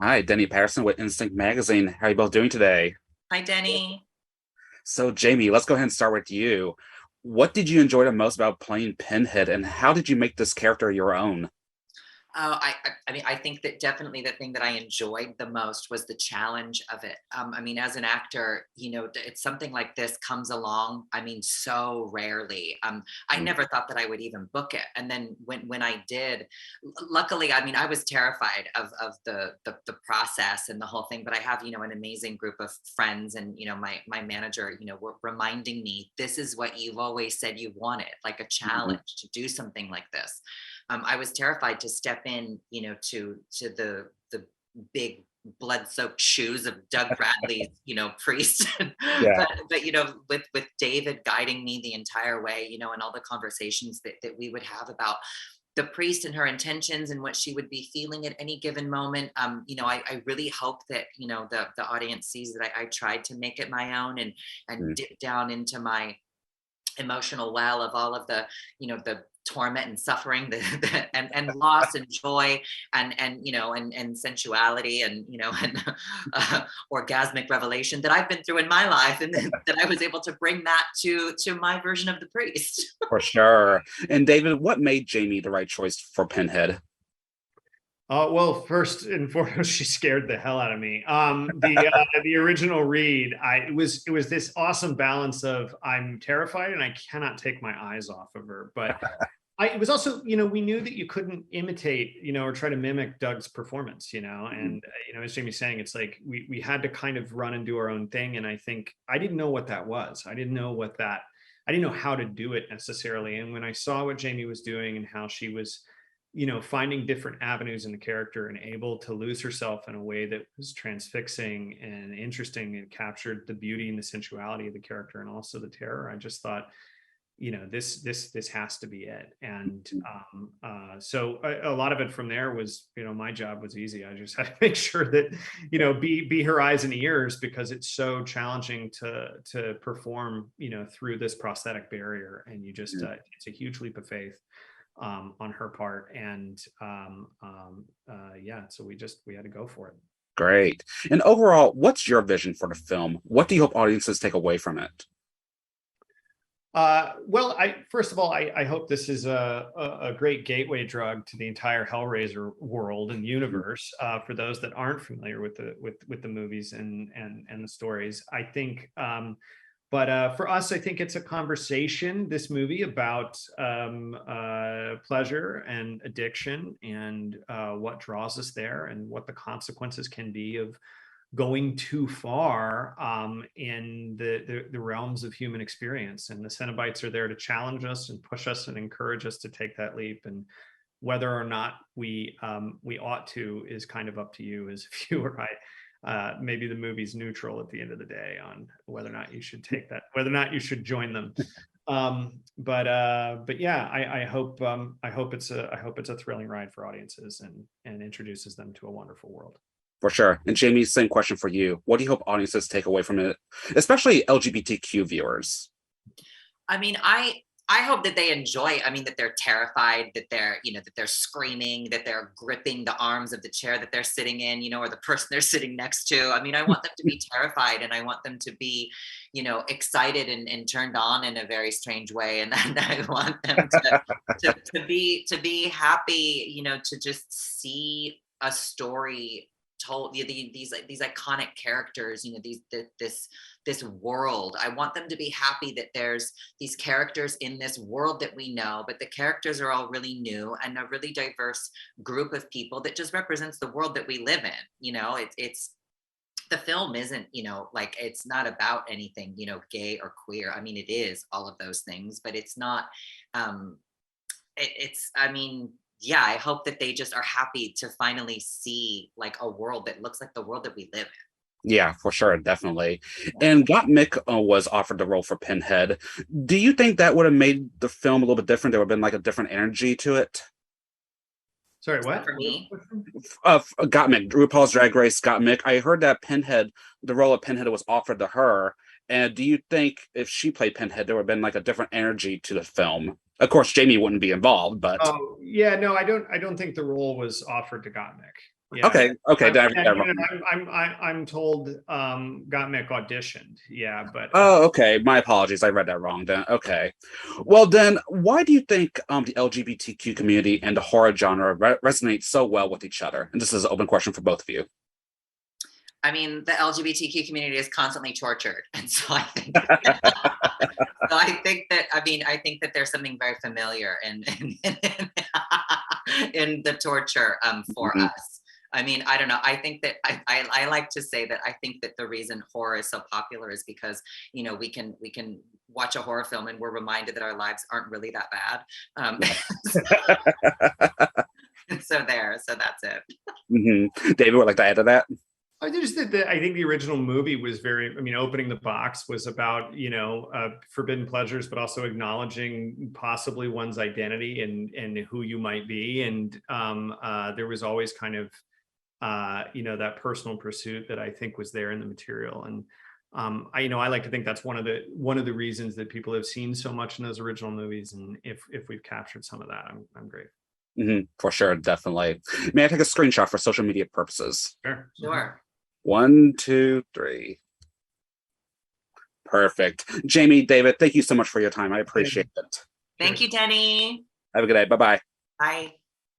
Hi, Denny Patterson with Instinct Magazine. How are you both doing today? Hi, Denny. So, Jamie, let's go ahead and start with you. What did you enjoy the most about playing Pinhead, and how did you make this character your own? I mean, I think that definitely the thing that I enjoyed the most was the challenge of it. I mean, as an actor, it's something like this comes along. I mean, so rarely. I Mm, never thought that I would even book it, and then when I did, luckily, I mean, I was terrified of the process and the whole thing. But I have an amazing group of friends, and my manager, were reminding me this is what you've always said you wanted, like a mhm. challenge to do something like this. I was terrified to step in, to the big blood-soaked shoes of Doug Bradley's, priest. Yeah, But with David guiding me the entire way, and all the conversations that we would have about the priest and her intentions and what she would be feeling at any given moment. I really hope that the audience sees that I tried to make it my own and mm, dip down into my emotional well of all of the the torment and suffering, and loss and joy, and sensuality, and and orgasmic revelation that I've been through in my life, and that I was able to bring that to my version of the priest. for sure. And David, what made Jamie the right choice for Pinhead? Well, first and foremost, she scared the hell out of me. The original read, it was this awesome balance of I'm terrified and I cannot take my eyes off of her, but it was also, we knew that you couldn't imitate, or try to mimic Doug's performance, Mm, and as Jamie's saying, it's like we had to kind of run and do our own thing, and I think I didn't know what that was. I didn't know how to do it necessarily, and when I saw what Jamie was doing and how she was finding different avenues in the character and able to lose herself in a way that was transfixing and interesting and captured the beauty and the sensuality of the character and also the terror. I just thought, this has to be it. And mm, so a lot of it from there was, my job was easy. I just had to make sure that, be her eyes and ears, because it's so challenging to perform, through this prosthetic barrier. And you just, mm. it's a huge leap of faith on her part. And yeah, so we had to go for it. Great. And overall, what's your vision for the film? What do you hope audiences take away from it? Well, I first of all, I hope this is a great gateway drug to the entire Hellraiser world and Mm, universe, for those that aren't familiar with the movies and the stories. I think, but for us, I think it's a conversation. This movie about pleasure and addiction, and what draws us there, and what the consequences can be of going too far, in the realms of human experience. And the Cenobites are there to challenge us and push us and encourage us to take that leap. And whether or not we ought to is kind of up to you as a viewer. Maybe the movie's neutral at the end of the day on whether or not you should take that, whether or not you should join them. But yeah, I hope it's a thrilling ride for audiences, and introduces them to a wonderful world. for sure. And Jamie, same question for you. What do you hope audiences take away from it, especially LGBTQ viewers? I mean, I hope that they enjoy. I mean, that they're terrified, that they're that they're screaming, that they're gripping the arms of the chair that they're sitting in, or the person they're sitting next to. I mean, I want them to be terrified, and I want them to be excited and turned on in a very strange way, and then I want them to be happy, to just see a story told, these iconic characters, this world. I want them to be happy that there's these characters in this world that we know, but the characters are all really new and a really diverse group of people that just represents the world that we live in. It's the film isn't, like, it's not about anything, gay or queer. I mean, it is all of those things, but it's not. um I mean, yeah, I hope that they just are happy to finally see like a world that looks like the world that we live Yeah, for sure, definitely. in. Yeah. And Gottmik was offered the role for Pinhead. Do you think that would have made the film a little bit different? There would have been like a different energy to it? Sorry, Is that what? for me? Gottmik, RuPaul's Drag Race Gottmik. I heard that Pinhead, the role of Pinhead was offered to her. And do you think if she played Pinhead, there would have been like a different energy to the film? Of course, Jamie wouldn't be involved, but Oh, yeah, no, I don't think the role was offered to Gottmik. Yeah. Okay. I'm told Gottmik auditioned. Yeah, but Oh, okay. My apologies. I read that wrong then. Okay. Well, then, why do you think the LGBTQ community and the horror genre resonate so well with each other? And this is an open question for both of you. I mean, the LGBTQ community is constantly tortured, and so I think, I think that there's something very familiar in the torture for Mhm. us. I mean, I don't know. I think that I like to say that I think that the reason horror is so popular is because, you know, we can watch a horror film and we're reminded that our lives aren't really that bad. So that's it. David would like to add to that. I just think that I think the original movie was very, I mean, opening the box was about, you know, forbidden pleasures, but also acknowledging possibly one's identity and who you might be. And there was always kind of, you know, that personal pursuit that I think was there in the material. And I like to think that's one of the reasons that people have seen so much in those original movies. And if we've captured some of that, I'm great. For sure, definitely. May I take a screenshot for social media purposes? Sure. 1, 2, 3. Perfect. Jamie, David, thank you so much for your time. I appreciate it. Thank you, Denny. Have a good day. Bye-bye. Bye.